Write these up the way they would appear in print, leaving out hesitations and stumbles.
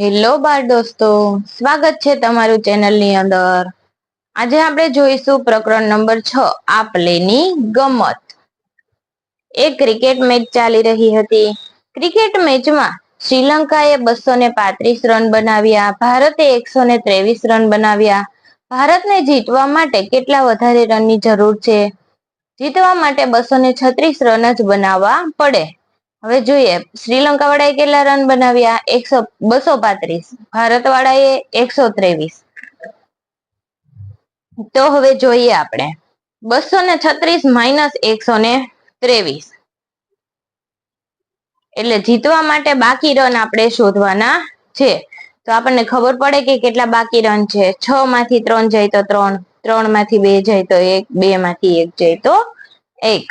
Hello બાળ દોસ્તો, સ્વાગત છે તમારું ચેનલ ની અંદર। આજે આપણે જોઈશું પ્રકરણ નંબર 6 આપલેની ગમત। એક ક્રિકેટ મેચ ચાલી રહી હતી। ક્રિકેટ મેચમાં શ્રીલંકાએ 235 રન બનાવ્યા, ભારતે 123 રન બનાવ્યા। ભારતને જીતવા માટે કેટલા વધારે રનની જરૂર છે? જીતવા માટે 236 રન જ બનાવવા પડે। હવે જોઈએ શ્રીલંકા વાળાએ કેટલા રન બનાવ્યા? 235, ભારત વાળાએ 123। તો હવે જોઈએ આપણે 236 માઇનસ 123 એટલે જીતવા માટે બાકી રન આપણે શોધવાના છે। તો આપણને ખબર પડે કે કેટલા બાકી રન છે। 6 માંથી 3 જાય તો 3, 3 માંથી 2 જાય તો 1, 2 માંથી 1 જાય તો 1।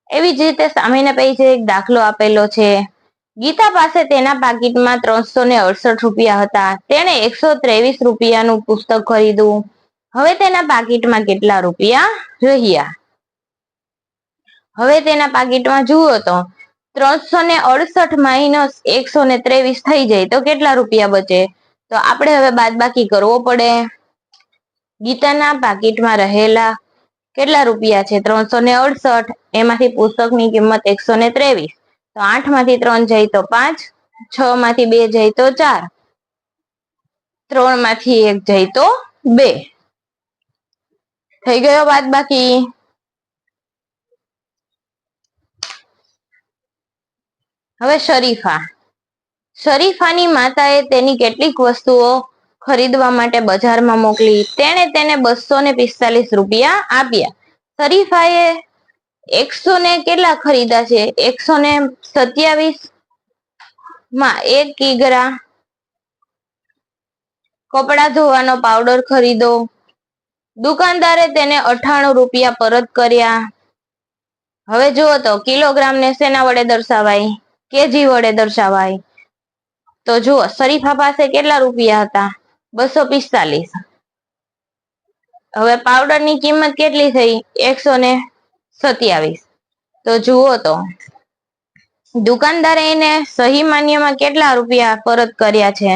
એવી જ રીતે સામેના પેજે એક દાખલો આપેલો છે। ગીતા પાસે તેના પાકીટમાં 368 રૂપિયા હતા। તેણે 123 રૂપિયાનું પુસ્તક ખરીદ્યું। હવે તેના પાકીટમાં કેટલા રૂપિયા રહ્યા? હવે તેના પાકીટમાં જુઓ તો 368 માઇનસ 123 થઈ જાય તો કેટલા રૂપિયા બચે? તો આપણે હવે બાદબાકી કરવો પડે। ગીતાના પાકીટમાં રહેલા કેટલા રૂપિયા છે? 368, એમાંથી પુસ્તકની કિંમત 123, તો 8 માંથી 3 જાય તો 5, 6 માંથી 2 જાય તો 4, 3 માંથી 1 જાય તો 2। થઈ ગયો બાદબાકી। હવે શરીફાની માતાએ તેની કેટલીક વસ્તુઓ ખરીદવા માટે બજારમાં મોકલી। તેણે તેને 245 રૂપિયા આપ્યા। શરીફાએ 100 ને કેટલા ખરીદા છે? 127 માં 1 કિગ્રા કપડા ધોવાનો પાવડર ખરીદો। દુકાનદારે તેને 98 રૂપિયા પરત કર્યા। હવે જુઓ તો કિલોગ્રામ ને શેના વડે દર્શાવાય? કેજી વડે દર્શાવાય। તો જુઓ શરીફા પાસે કેટલા રૂપિયા હતા? 245। હવે પાવડર ની કિંમત કેટલી થઈ? 127। તો જુઓ તો દુકાનદારે એને સહી માન્યમાં કેટલા રૂપિયા પરત કર્યા છે?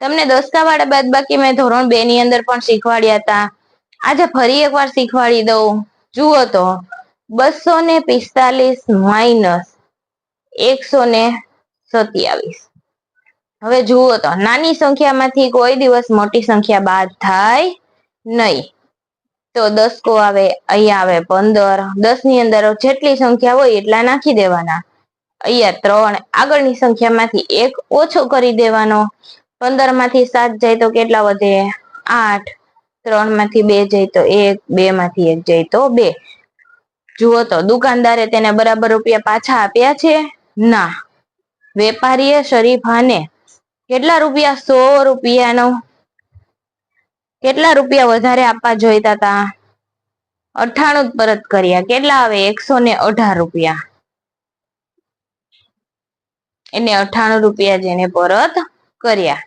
તમને દસકા વાળા બાદબાકી મેં ધોરણ 2 ની અંદર પણ શીખવાડ્યા હતા। આજે ફરી એકવાર શીખવાડી દઉં। જુઓ તો 245 માઇનસ 127। હવે જુઓ તો નાની સંખ્યામાંથી કોઈ દિવસ મોટી સંખ્યા બાદ થાય નહીં। તો 10 આવે, અહીંયા આવે 15, 10 ની અંદર જેટલી સંખ્યા હોય એટલા નાખી દેવાના। અહીંયા 3, આગળની સંખ્યામાંથી 1 ઓછો કરી દેવાનો। 15 માંથી 7 જાય તો કેટલા વધે? 8, 3 માંથી 2 જાય તો 1, 2 માંથી 1 જાય તો 2। જુઓ તો દુકાનદારે તેને બરાબર રૂપિયા પાછા આપ્યા છે? ના। વેપારીએ શરીફાને કેટલા રૂપિયા? 100 રૂપિયાનો કેટલા રૂપિયા વધારે આપવા જોઈતા હતા? 98 પરત કર્યા। કેટલા આવે? 118 રૂપિયા। એને 98 રૂપિયા જેને પરત કર્યા।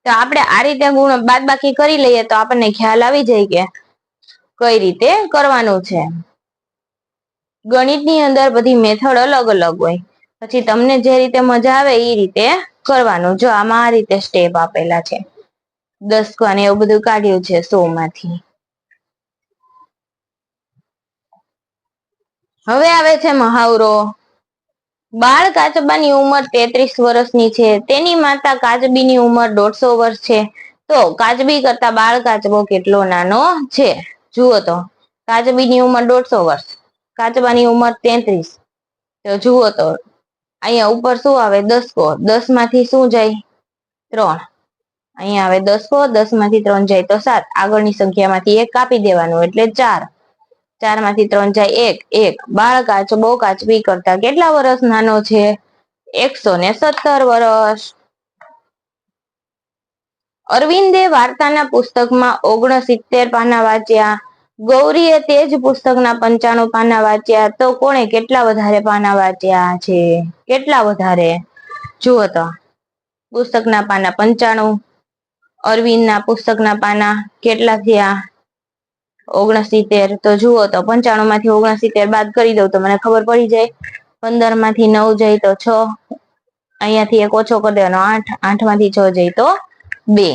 તો આપણે આ રીતે બાદબાકી કરી લઈએ તો આપણને ખ્યાલ આવી જાય કે કઈ રીતે કરવાનું છે। ગણિતની અંદર બધી મેથડ અલગ અલગ હોય, પછી તમને જે રીતે મજા આવે એ રીતે કરવાનું। જો આમાં આ રીતે સ્ટેપ આપેલા છે। 10 ને એવું બધું કાઢ્યું છે 100 માંથી। હવે આવે છે મહાવરો। બાળ કાચબાની ઉંમર 33 વર્ષની છે। તેની માતા કાચબીની ઉંમર 150 વર્ષ છે। તો કાચબી કરતા બાળ કાચબો કેટલો નાનો છે? જુઓ તો કાચબીની ઉંમર 150 વર્ષ, કાચબાની ઉંમર 33। તો જુઓ તો અહીંયા ઉપર શું આવે? 10, 10 માંથી શું જાય? 3, અહીંયા આવે 10, 10 માંથી 3 જાય તો 7, આગળની સંખ્યામાંથી 1 કાપી દેવાનું એટલે 4, 4 માંથી 3 જાય 1, 1। બાળ કાચબો કાચબી કરતા કેટલા વર્ષ નાનો છે? 117 વર્ષ। અરવિંદે વાર્તાના પુસ્તકમાં 69 પાના વાંચ્યા। ગૌરીએ તે જ પુસ્તકના 95 પાના વાંચ્યા। તો કોણે કેટલા વધારે પાના વાંચ્યા છે? કેટલા વધારે? જુઓ તો પુસ્તકના પાના 95, અરવિંદના પુસ્તકના પાના કેટલા થયા? 69। તો જુઓ તો 95 માંથી 69 બાદ કરી દઉં તો મને ખબર પડી જાય। 15 માંથી 9 જાય તો 6, અહીંયાથી એક ઓછો કરી દેવાનો 8, 8 માંથી 6 જાય તો 2.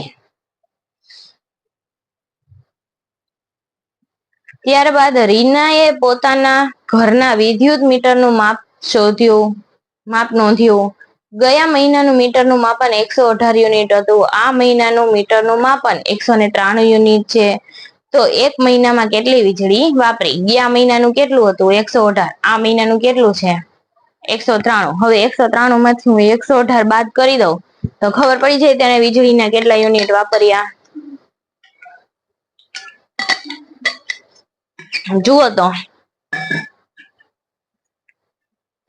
ત્યારબાદ રીનાએ પોતાના ઘરના વિદ્યુત મીટરનું માપ નોંધ્યું. ગયા મહિનાનું મીટરનું માપન 118 યુનિટ હતું. આ મહિનાનું મીટરનું માપન 193 યુનિટ છે. તો એક મહિનામાં કેટલી વીજળી વાપરી? ગયા મહિનાનું કેટલું હતું? 118. આ મહિનાનું કેટલું છે? 193. હવે 193 માંથી હું 118 બાદ કરી દઉં તો ખબર પડી જાય તેને વીજળીના કેટલા યુનિટ વાપર્યા. જુઓ તો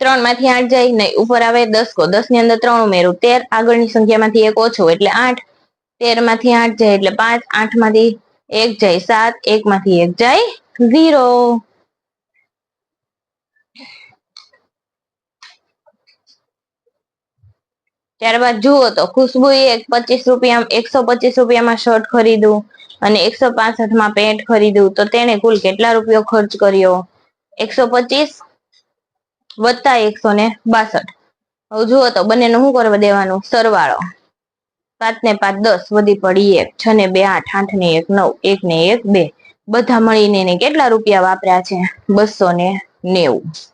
3 માંથી 8 જાય નહીં, ઉપર આવે 10 કો, 10 ની અંદર 3 ઉમેરું 13, આગળની સંખ્યામાંથી એક ઓછો એટલે 8, 13 માંથી 8 જાય એટલે 5, 8 માંથી 1 જાય 7, 1 માંથી 1 જાય 0. ત્યારબાદ જુઓ તો ખુશ્બુએ 125 રૂપિયામાં શર્ટ ખરીદ્યું અને 165 પેન્ટ ખરીદ્યું તો તેને કુલ કેટલા રૂપિયો ખર્ચ કર્યો? 125 વત્તા 162. હવે જુઓ તો બંનેનું શું કરવા દેવાનું? સરવાળો. 5 ને 5 10, વધી પડી 1, 6 ને 2 8, 8 ને 1 9, 1 ને 1 2. બધા મળીને એને કેટલા રૂપિયા વાપર્યા છે? 290.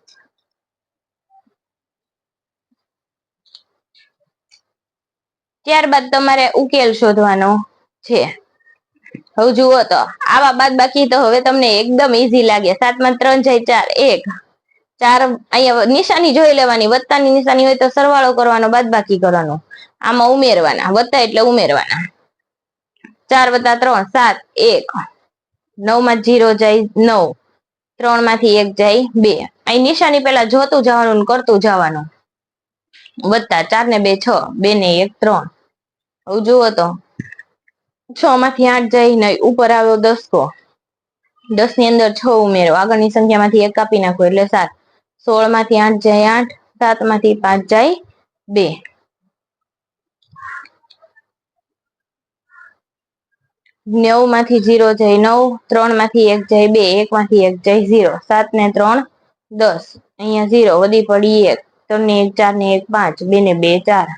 ત્યારબાદ તમારે ઉકેલ શોધવાનો છે. હવે જુઓ તો આવા બાદ બાકી તો હવે તમને એકદમ ઈઝી લાગે. 7 માં 3 જાય 4, 1 4. અહીંયા નિશાની જોઈ લેવાની, વત્તાની નિશાની હોય તો સરવાળો કરવાનો, બાદ બાકી કરવાનો, આમાં ઉમેરવાના, વત્તા એટલે ઉમેરવાના. 4 વત્તા 3 7, 1 9 માં 0 જાય 9, 3 માંથી 1 જાય 2. અહીં નિશાની પેલા જોતું જવાનું કરતું જવાનું. વત્તા 4 ને 2 6, 2 ને 1 3. હવે જુઓ તો 6 માંથી 8 જાય નહીં, ઉપર આવ્યો 10 કો, 10 ની અંદર 6 ઉમેરો, આગળની સંખ્યામાંથી 1 કાપી નાખો એટલે 7. 16 માંથી 8 જાય 8, 7 માંથી 5 જાય 2. 9 માંથી 0 જાય 9, 3 માંથી 1 જાય 2, 1 માંથી 1 જાય 0. 7 ને 3 10, અહીંયા 0 વધી પડી 1, 3 ને 1 4 ને 1 5, 2 ને 2 4.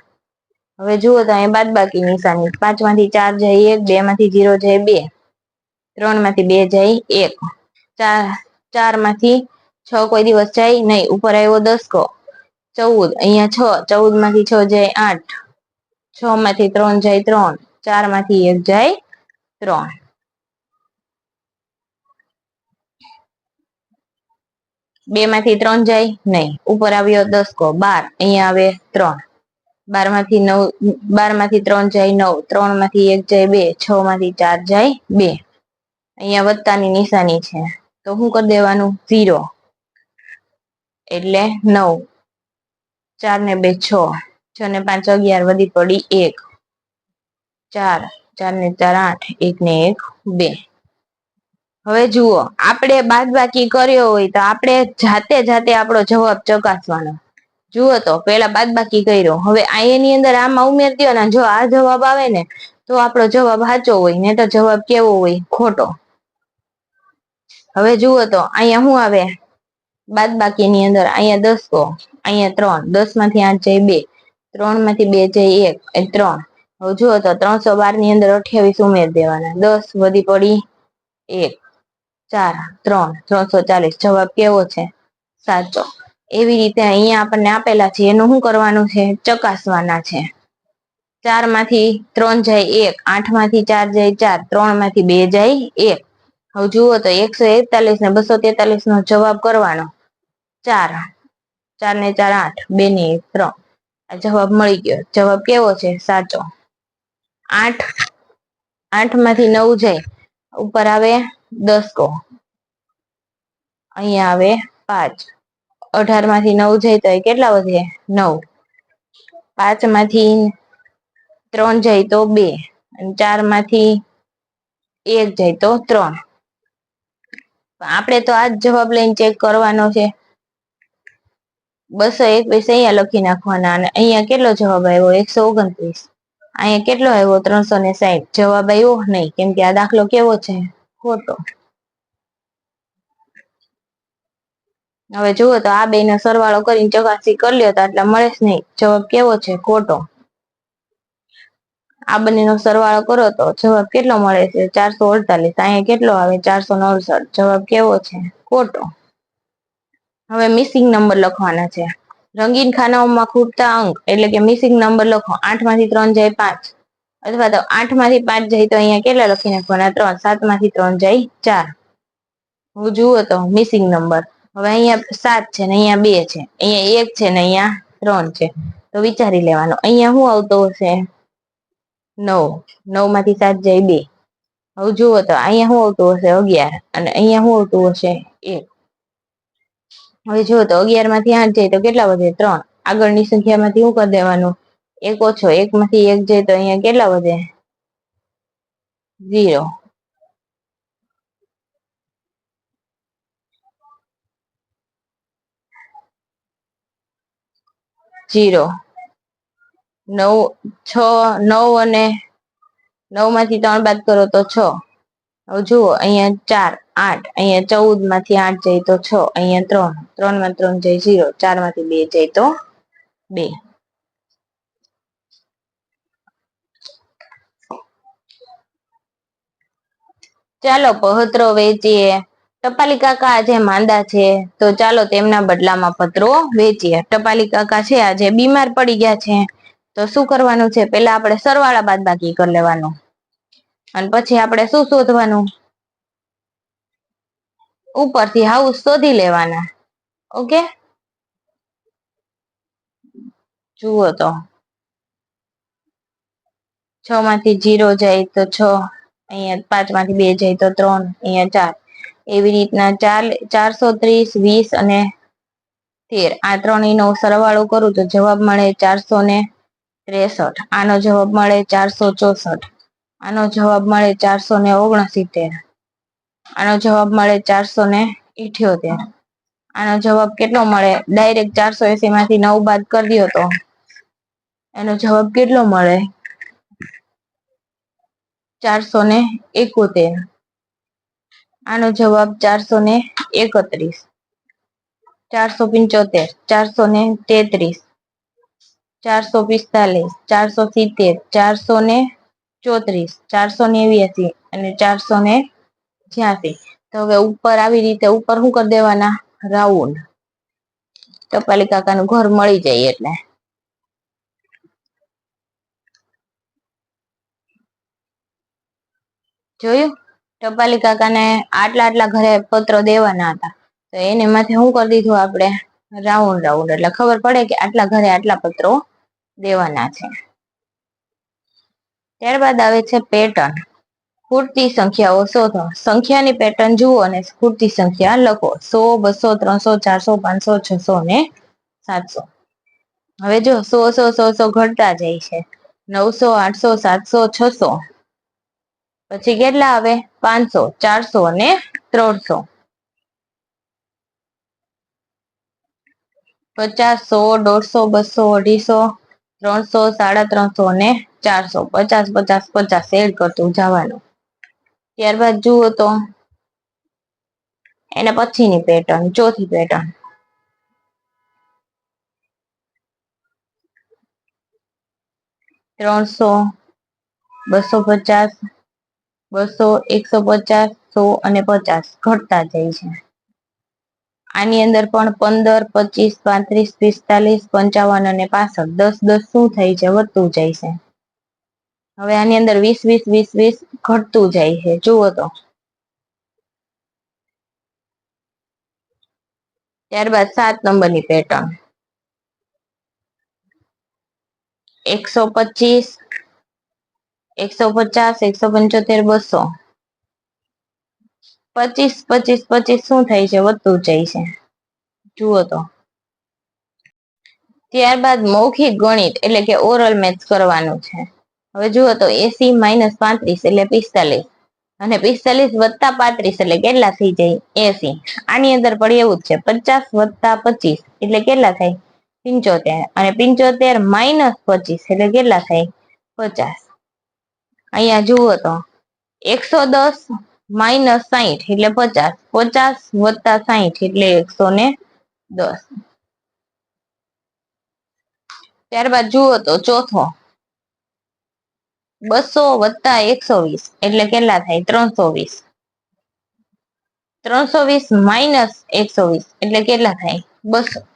હવે જુઓ તો અહીંયા બાદ બાકી નિશાની, 5 માંથી 4 જાય 1, 2 માંથી 0 જાય 2, 3 માંથી 2 જાય 1, 4 માંથી 6 કોઈ દિવસ જાય નહીં, ઉપર આવ્યો 10 કો, 14, અહીંયા 6, 14 માંથી 6 જાય 8, 6 માંથી 3 જાય 3, 4 માંથી 1 જાય 3. 2 માંથી 3 જાય નહીં, ઉપર આવ્યો 10 કો, 12, અહીંયા આવે 3, 12 માંથી 9, 12 માંથી 3 જાય 9, 3 માંથી 1 જાય 2, 6 માંથી 4 જાય 2. અહીંયા વત્તાની નિશાની છે તો શું કરી દેવાનું? 0 એટલે 9, 4 ને 2 6, 6 ને 5 11, વધી પડી 1, 4, 4 ને 4 8, 1 ને 1 2. હવે જુઓ આપણે બાદ બાકી કર્યો હોય તો આપણે જાતે આપણો જવાબ ચકાસવાનો. જુઓ તો પેલા બાદ બાકી કર્યો, હવે આની અંદર આમાં ઉમેર દો ને, જો આ જવાબ આવે ને તો આપણો જવાબ સાચો હોય, ને તો જવાબ કેવો હોય? ખોટો. હવે જુઓ તો અહીંયા શું આવે બાદ બાકી ની અંદર? અહીંયા 10 કો, અહીંયા 3, 10 માંથી 8 જાય 2, 3 માંથી 2 જાય 1 3. હવે જુઓ તો 312 ની અંદર 28 ઉમેર દેવાના, 10 વધી પડી 1, 4 3, 340. જવાબ કેવો છે? સાચો. એવી રીતે અહીંયા આપણને આપેલા છે એનું શું કરવાનું છે? ચકાસવાના છે. 4 માંથી 3 જાય 1, 8 માંથી 4 જાય 4, 3 માંથી 2 જાય 1. હવે જુઓ તો 141 ને 243 નો જવાબ કરવાનો. 4, 4 ને 4 8, 2 ને 1 3. આ જવાબ મળી ગયો. જવાબ કેવો છે? સાચો. 8 માંથી 9 જાય, ઉપર આવે 10 કો, અહીંયા આવે 5, 18 માંથી 9 જાય તો કેટલા વધે? 9. 5 માંથી 3 જાય તો 2, અને 4 માંથી 1 જાય તો 3. આપણે તો આ જ જવાબ લઈને ચેક કરવાનો છે. 221 અહીંયા લખી નાખવાના, અને અહીંયા કેટલો જવાબ આવ્યો? 129. અહીંયા કેટલો આવ્યો? 360. જવાબ આવ્યો નહીં, કેમ કે આ દાખલો કેવો છે? ખોટો. હવે જુઓ તો આ બે નો સરવાળો કરીને ચકાસી કરી લ્યો તો એટલે મળે જ નહીં. જવાબ કેવો છે? ખોટો. આ બંનેનો સરવાળો કરો તો જવાબ કેટલો મળે છે? 448. અહીંયા કેટલો આવે? 469. જવાબ કેવો છે? ખોટો. હવે મિસિંગ નંબર લખવાના છે. રંગીન ખાનાઓમાં ખૂટતા અંક એટલે કે મિસિંગ નંબર લખો. 8 માંથી 3 જાય 5, અથવા તો 8 માંથી 5 જાય તો અહીંયા કેટલા લખી નાખવાના? 3. 7 માંથી 3 જાય 4. હું જુઓ તો મિસિંગ નંબર. હવે અહીંયા 7 છે ને અહીંયા 2 છે, અહીંયા 1 છે ને અહીંયા 3 છે. તો વિચારી લેવાનું અહીંયા શું આવતો હશે? 9. 9 માંથી 7 જાય 2. હવે જુઓ તો અહીંયા શું આવતું હશે? 11. અને અહીંયા શું આવતું હશે? 1. હવે જુઓ તો 11 માંથી 8 જાય તો કેટલા વધે? 3. આગળની સંખ્યામાંથી શું કરી દેવાનું? 1 ઓછો. 1 માંથી 1 જાય તો અહીંયા કેટલા વધે? 0. 0. 9 6 9 અને 9 માંથી 3 બાદ કરો તો 6. હવે જુઓ અહીંયા 4 8, અહીંયા 14 માંથી 8 જાય તો 6, અહીંયા 3 3 માં 3 જાય 0, 4 માંથી 2 જાય તો 2. ચાલો પહોતરો વેચીએ. ટપાલી કાકા આજે માંદા છે તો ચાલો તેમના બદલામાં પત્રો વેચીએ. ટપાલી કાકા છે આજે બીમાર પડી ગયા છે તો શું કરવાનું છે? પેલા આપણે સરવાળા બાદબાકી કરી લેવાનું અને પછી આપણે શું શોધવાનું? ઉપરથી હાઉસ શોધી લેવાના. ઓકે, જુઓ તો 6 માંથી 0 જાય તો 6, અહીંયા 5 માંથી 2 જાય તો 3, અહીંયા 4. એવી રીતના 430, 20 અને 13 આ ત્રણેયનો સરવાળો કરું તો જવાબ મળે 463. આનો જવાબ મળે 464. આનો જવાબ મળે 469. આનો જવાબ મળે 478. આનો જવાબ કેટલો મળે? ડાયરેક્ટ 480 માંથી 9 બાદ કરી દો તો એનો જવાબ કેટલો મળે? 471. આનો જવાબ 431. 475, 433, 445, 470, 434, 489 અને 486. તો હવે ઉપર આવી રીતે ઉપર શું કરી દેવાના? રાઉન્ડ. ટપાલી કાકાનું ઘર મળી જાય એટલે. જોયું? ટપાલી કાકાને આટલા ઘરે પત્રો દેવાના હતા તો એને માથે શું કરી દીધું આપણે? Round round. એટલે ખબર પડે કે આટલા ઘરે આટલા પત્રો દેવાના છે. ત્યારબાદ આવે છે પેટર્ન. ખૂટતી સંખ્યાઓ શોધો. સંખ્યાની પેટર્ન જુઓ અને ખૂટતી સંખ્યા લખો. 100, 200, 300, 400, 500, 600 ને 700. હવે જો 100 100 100 ઘટતા જાય છે. 900, 800, 700, 600. પછી કેટલા આવે? 500, 400 અને 300. 50, 100, 150, 200, 300, 350 અને 400. 50 50 50 એડ કરતું જવાનું. ત્યારબાદ જુઓ તો એના પછીની પેટર્ન, ચોથી પેટર્ન. 300, 250, 200, 150, 100 અને 50 ઘટતા જાય છે. આની અંદર પણ 15, 25, 35, 45, 55 અને 65 10 10 શું થાય છે? વધતું જાય છે. હવે આની અંદર 20 20 20 20 ઘટતું જાય છે. જુઓ તો ત્યારબાદ 7 નંબરની પેટર્ન. 125, 150, 175, 200. 25 25 25 શું થાય છે? વધતું જાય છે. જુઓ તો ત્યારબાદ મૌખિક ગણિત એટલે કે ઓરલ મેથ્સ કરવાનું છે. હવે જુઓ તો 80 - 35 એટલે 45 અને 45 વત્તા 35 એટલે કેટલા થઈ જાય? 80. આની અંદર પણ એવું જ છે. 50 વત્તા 25 એટલે કેટલા થાય? 75. અને 75 - 25 એટલે કેટલા થાય? 50. અહીંયા જુઓ તો 110 - 60 એટલે 50. 50 વત્તા 60 એટલે 110. 10. ત્યારબાદ જુઓ તો ચોથો 200 + 120 એટલે કેટલા થાય? 320. 320 - 120 એટલે કેટલા થાય? 200.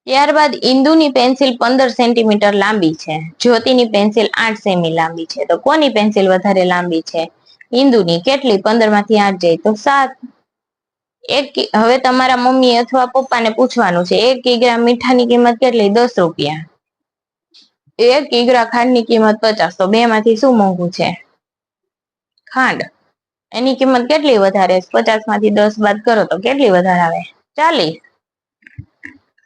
ત્યારબાદ ઇન્દુની પેન્સિલ 15 સેન્ટીમીટર લાંબી છે, જ્યોતિની પેન્સિલ 8 સેમી લાંબી છે, તો કોની પેન્સિલ વધારે લાંબી છે? ઇન્દુની. કેટલી? 15 માંથી 8 જાય તો 7. હવે તમારા મમ્મી અથવા પપ્પાને પૂછવાનું છે 1 કિગ્રા મીઠાની કિંમત કેટલી? 10 રૂપિયા. 1 કિગ્રા ખાંડની કિંમત 50. તો બે માંથી શું મોંઘું છે? ખાંડ. એની કિંમત કેટલી વધારે? 50 માંથી 10 બાદ કરો તો કેટલી વધારે આવે? 40.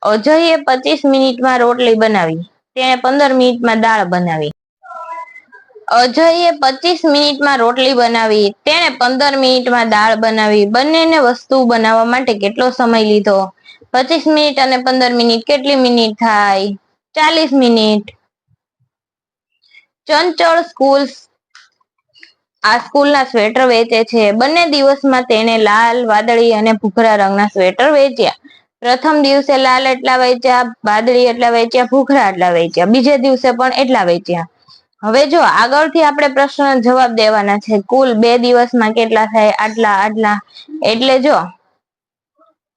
અજયે 25 મિનિટમાં રોટલી બનાવી, તેણે 15 મિનિટમાં દાળ બનાવી. અજયે 25 મિનિટમાં રોટલી બનાવી, તેણે 15 મિનિટમાં દાળ બનાવી. બંનેને વસ્તુ બનાવવા માટે કેટલો સમય લીધો? 25 મિનિટ અને 15 મિનિટ કેટલી મિનિટ થાય? 40 મિનિટ. ચંચળ સ્કૂલના સ્વેટર વેચે છે. બંને દિવસમાં તેણે લાલ, વાદળી અને ભૂખરા રંગના સ્વેટર વેચ્યા. પ્રથમ દિવસે લાલ એટલા વેચ્યા, વાદળી એટલા વેચ્યા, ભૂખરા એટલા વેચ્યા. બીજે દિવસે પણ એટલા વેચ્યા. હવે જો આગળથી આપણે પ્રશ્ન જવાબ દેવાના છે. કુલ 2 દિવસમાં કેટલા થાય? આટલા આટલા. એટલે જો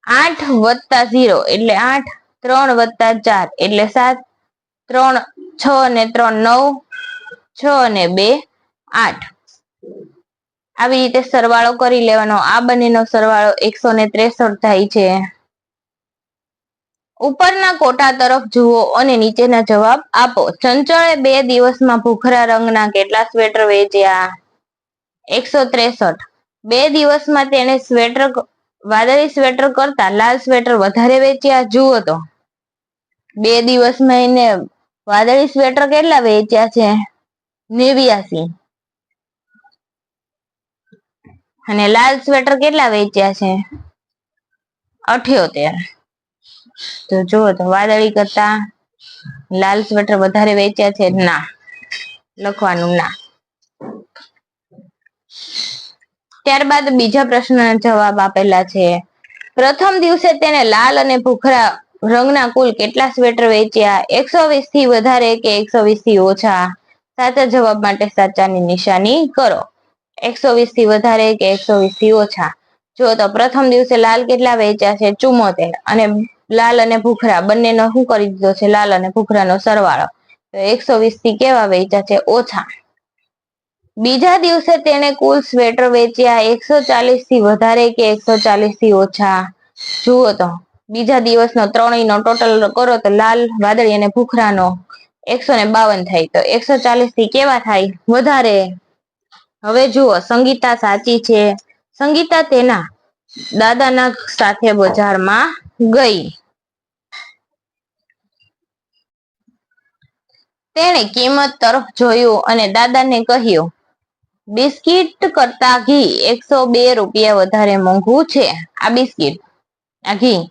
8 + 0 એટલે 8, 3 + 4 એટલે 7, 3 6 અને 3 9, 6 અને 2 8. આવી રીતે સરવાળો કરી લેવાનો. આ બંનેનો સરવાળો 163 થાય છે. ઉપરના કોટા તરફ જુઓ અને નીચેના જવાબ આપો. ચંચળે 2 દિવસમાં ભૂખરા રંગના કેટલા સ્વેટર વેચ્યા? 163. 2 દિવસમાં તેણે વાદળી સ્વેટર કરતા લાલ સ્વેટર વધારે વેચ્યા. જુઓ તો 2 દિવસમાં એને વાદળી સ્વેટર કેટલા વેચ્યા છે? 89. અને લાલ સ્વેટર કેટલા વેચ્યા છે? 78. તો જુઓ તો વાદળી કરતા લાલ સ્વેટર વધારે વેચ્યા છે? ના. લખવાનું ના. ત્યારબાદ બીજા પ્રશ્નના જવાબ આપેલા છે. પ્રથમ દિવસે તેને લાલ અને ભૂખરા રંગના કુલ કેટલા સ્વેટર વેચ્યા? 120 થી વધારે કે 120 થી ઓછા? સાચા જવાબ માટે સાચાની નિશાની કરો. 120 થી વધારે કે 120 થી ઓછા? જો તો પ્રથમ દિવસે લાલ કેટલા વેચ્યા છે? 74. અને લાલ અને ભૂખરા બંનેનો શું કરી દીધો છે? લાલ અને ભૂખરાનો સરવાળો. તો 120 થી કેવા વેચ્યા છે? ઓછા. બીજા દિવસે તેને કુલ સ્વેટર વેચ્યા 140 થી વધારે કે 140 થી ઓછા? જુઓ તો બીજા દિવસનો ત્રણેયનો ટોટલ કરો તો લાલ, વાદળી અને ભૂખરાનો 152 થાય. તો 140 થી કેવા થાય? વધારે. હવે જુઓ સંગીતા સાચી છે. સંગીતા તેના દાદાના સાથે બજારમાં ગઈ. તેણે કિંમત તરફ જોયું અને દાદાને કહ્યું, બિસ્કિટ કરતા ઘી 102 રૂપિયા વધારે મોંઘું છે. આ બિસ્કિટ, આ ઘી.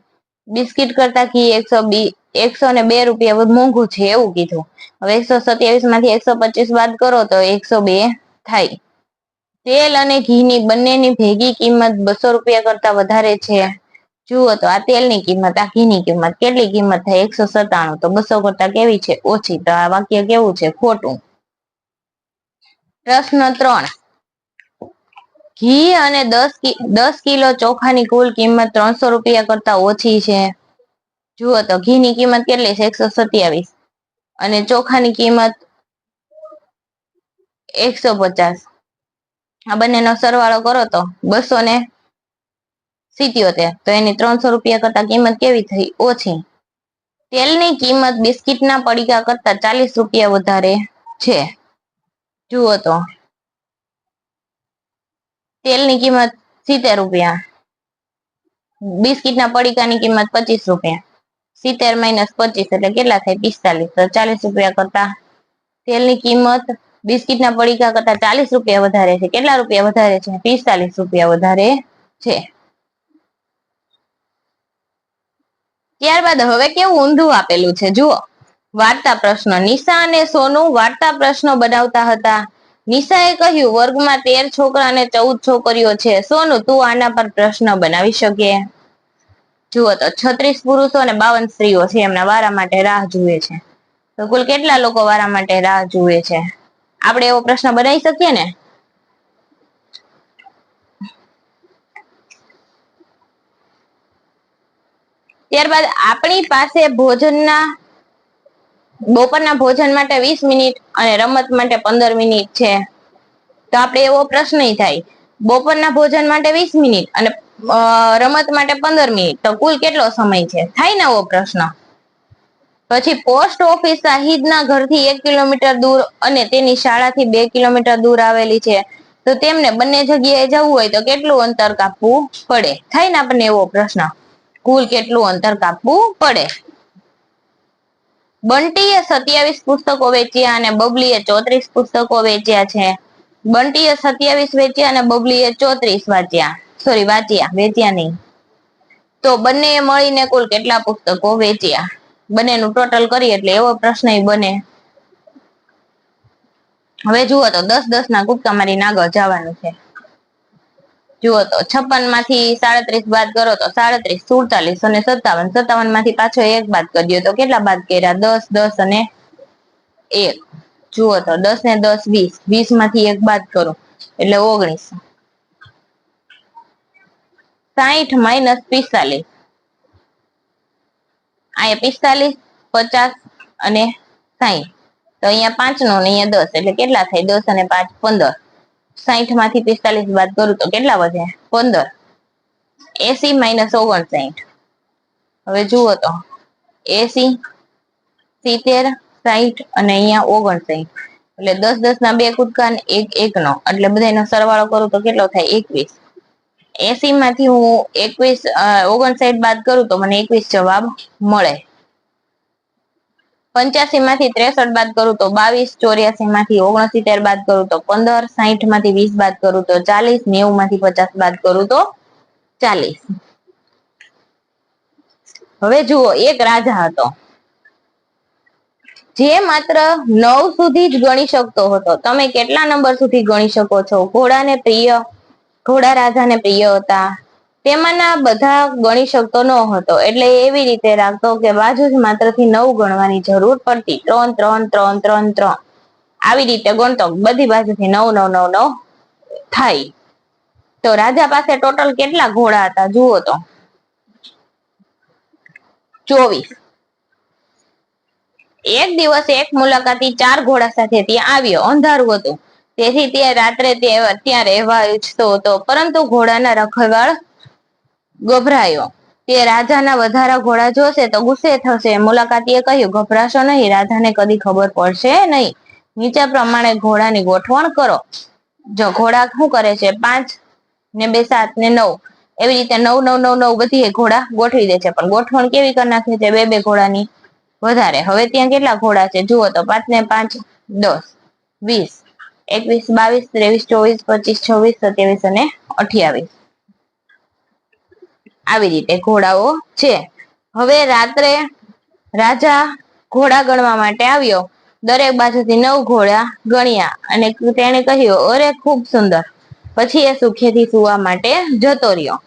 બિસ્કિટ કરતા ઘી 102 રૂપિયા મોંઘું છે એવું કીધું. હવે 127 માંથી 125 બાદ કરો તો 102 થાય. તેલ અને ઘીની બંનેની ભેગી કિંમત 200 રૂપિયા કરતા વધારે છે. જુઓ તો આ તેલની કિંમત, આ ઘીની કિંમત કેટલી કિંમત થાય? 197. તો 200 કરતા કેવી છે? ઓછી. તો આ વાક્ય કેવું છે? ખોટું. પ્રશ્ન 3. ઘી અને 10 કિલો ચોખાની કુલ કિંમત 300 રૂપિયા કરતા ઓછી છે. જુઓ તો ઘીની કિંમત કેટલી છે? 127. અને ચોખાની કિંમત 150. આ બંનેનો સરવાળો કરો તો 277. તો એની 300 રૂપિયા કરતા કિંમત કેવી થઈ? ઓછી. તેલની કિંમત બિસ્કિટના પડીકા કરતા 40 રૂપિયા વધારે છે. જુઓ તો તેલની કિંમત 70 રૂપિયા, બિસ્કિટના પડીકાની કિંમત 25 રૂપિયા. 70 - 25 એટલે કેટલા થાય? 45. તો 40 રૂપિયા કરતા તેલની કિંમત બિસ્કિટના પડીકા કરતા 40 રૂપિયા વધારે છે. કેટલા રૂપિયા વધારે છે? 45 રૂપિયા વધારે છે. ત્યારબાદ હવે કેવું ઊંધું આપેલું છે જુઓ. વાર્તા પ્રશ્ન. નિશા અને સોનુ વાર્તા પ્રશ્નો બનાવતા હતા. નિશાએ કહ્યું વર્ગમાં 13 છોકરા અને 14 છોકરીઓ છે. સોનુ તું આના પર પ્રશ્ન બનાવી શકે? જુઓ તો 36 પુરુષો અને 52 સ્ત્રીઓ છે, એમના વારા માટે રાહ જુએ છે. તો કુલ કેટલા લોકો વારા માટે રાહ જુએ છે? આપણે એવો પ્રશ્ન બનાવી શકીએ ને? ત્યારબાદ આપણી પાસે બપોરના ભોજન માટે 20 મિનિટ અને રમત માટે 15 મિનિટ છે. તો આપણે એવો પ્રશ્ન થાય, બપોરના ભોજન માટે 20 મિનિટ અને રમત માટે 15 મિનિટ, તો કુલ કેટલો સમય છે? થાય ને એવો પ્રશ્ન. પછી પોસ્ટ ઓફિસ શાહિદના ઘરથી 1 કિલોમીટર દૂર અને તેની શાળાથી 2 કિલોમીટર દૂર આવેલી છે. તો તેમને બંને જગ્યાએ જવું હોય તો કેટલું અંતર કાપવું પડે? થાય ને આપણને એવો પ્રશ્ન. કુલ કેટલું અંતર કાપવું પડે? બંટીએ 27 પુસ્તકો વેચ્યા અને બબલીએ 34 પુસ્તકો વેચ્યા છે. બંટીએ 27 વેચ્યા અને બબલીએ 34 વેચ્યા નહીં. તો બંને મળીને કુલ કેટલા પુસ્તકો વેચ્યા? બંનેનું ટોટલ કરીએ એટલે એવો પ્રશ્ન બને. હવે જુઓ તો 10-10 ના કૂદકા મારીને આગળ જવાનું છે. જુઓ તો 56 માંથી 37 બાદ કરો તો 37, 47 અને 57. 57 માંથી પાછો 1 બાદ કર્યો તો કેટલા બાદ કર્યા? 10, 10 અને 1. જુઓ તો 10 ને 10 20. 20 માંથી 1 બાદ કરો એટલે 19. 60 માઇનસ 45. અહીંયા 45, 50 અને 60. તો અહીંયા 5 નો અને અહીંયા 10 એટલે કેટલા થાય? 10 અને 5 15. 60 માંથી 45 બાદ કરું તો કેટલા વધે? 15. 80 માઇનસ 59. હવે જુઓ તો 80, 70, 60 અને અહીંયા 59. એટલે 10-10 ના 2 કૂદકા અને 1 નો એટલે બધાનો સરવાળો કરું તો કેટલો થાય? 21. 80 માંથી હું 59 બાદ કરું તો મને 21 જવાબ મળે. 85 માંથી 63 બાદ કરું તો 22. 84 માંથી 69 બાદ કરું તો 15. 60 માંથી 20 બાદ કરું તો 40. 90 માંથી 50 બાદ કરું તો 40. હવે જુઓ, એક રાજા હતો જે માત્ર 9 સુધી જ ગણી શકતો હતો. તમે કેટલા નંબર સુધી ગણી શકો છો? ઘોડા રાજાને પ્રિય હતા. તેમાંના બધા ગણી શકતો ન હતો, એટલે એવી રીતે રાખતો કે બાજુ જ માત્ર થી 9 ગણવાની જરૂર પડતી. 3 3 3 3 3 આવી રીતે ગણતો, બધી બાજુથી 9 9 9 9 થાય. તો રાજા પાસે ટોટલ કેટલા ઘોડા હતા? જુઓ તો 24. એક દિવસ એક મુલાકાતી 4 ઘોડા સાથે ત્યાં આવ્યો. અંધારું હતું, તેથી તે રાત્રે ત્યાં રહેવા ઈચ્છતો હતો, પરંતુ ઘોડાના રખવાળ ગભરાયો. તે રાજાના વધારા ઘોડા જોશે તો ગુસ્સે થશે. મુલાકાતીએ કહ્યું, ગભરાશો નહીં, રાજાને કદી ખબર પડશે નહીં. નીચે પ્રમાણે ઘોડાની ગોઠવણ કરો. જો ઘોડા શું કરે છે? 5 ને 2 7 ને 9 એવી રીતે 9 9 9 9 બધી ઘોડા ગોઠવી દે છે, પણ ગોઠવણ કેવી કરી નાખે છે? 2 2 ઘોડાની વધારે. હવે ત્યાં કેટલા ઘોડા છે? જુઓ તો 5 ને 5 10, 20, 21, 22, 23, 24, 25, 26, 27 અને 28. આવી રીતે ઘોડાઓ છે. હવે રાત્રે રાજા ઘોડા ગણવા માટે આવ્યો. દરેક બાજુથી 9 ઘોડા ગણ્યા અને તેને કહ્યું, અરે ખૂબ સુંદર. પછી એ સુખેથી સુવા માટે જતો રહ્યો.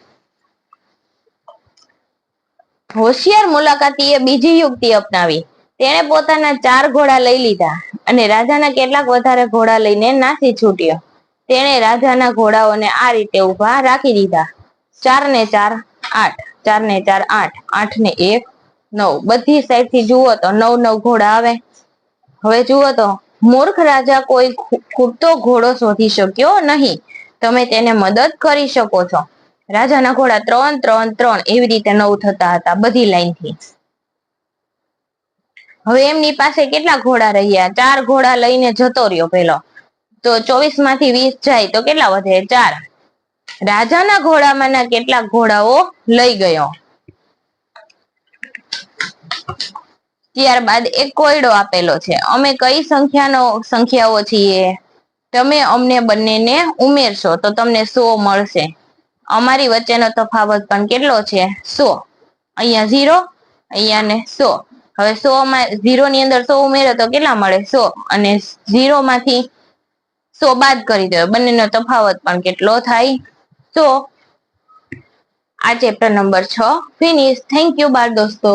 હોશિયાર મુલાકાતીએ બીજી યુક્તિ અપનાવી. તેણે પોતાના 4 ઘોડા લઈ લીધા અને રાજાના કેટલાક વધારે ઘોડા લઈને નાસી છૂટ્યો. તેણે રાજાના ઘોડાઓને આ રીતે ઉભા રાખી દીધા. 4 ને 4 8, 4 ને 4 8, 8 ને 1 9. બધી સાઈડ થી જુઓ તો 9 9 ઘોડા આવે. હવે જુઓ તો મૂર્ખ રાજા કોઈ ખૂટતો ઘોડો શોધી શક્યો નહીં. તમે તેને મદદ કરી શકો છો. રાજાના ઘોડા 3 3 3 એવી રીતે 9 થતા હતા બધી લાઈનથી. હવે એમની પાસે કેટલા ઘોડા રહ્યા? 4 ઘોડા લઈને જતો રહ્યો પેલો. તો 24 માંથી 20 જાય તો કેટલા વધે? 4. રાજાના ઘોડામાંના કેટલાક ઘોડાઓ લઈ ગયો. ત્યારબાદ એક કોયડો આપેલો છે. અમે કઈ સંખ્યાઓ છીએ? તમે અમને બંનેને ઉમેરશો તો તમને 100 મળશે. અમારી વચ્ચેનો તફાવત પણ કેટલો છે? 100. અહીંયા 0, અહીંયા ને 100. હવે 100 માં 0 ની અંદર 100 ઉમેરો તો કેટલા મળે? 100. અને 0 માંથી 100 બાદ કરી દો, બંનેનો તફાવત પણ કેટલો થાય? 100. આ chapter number 6 finish. Thank you બાળ દોસ્તો.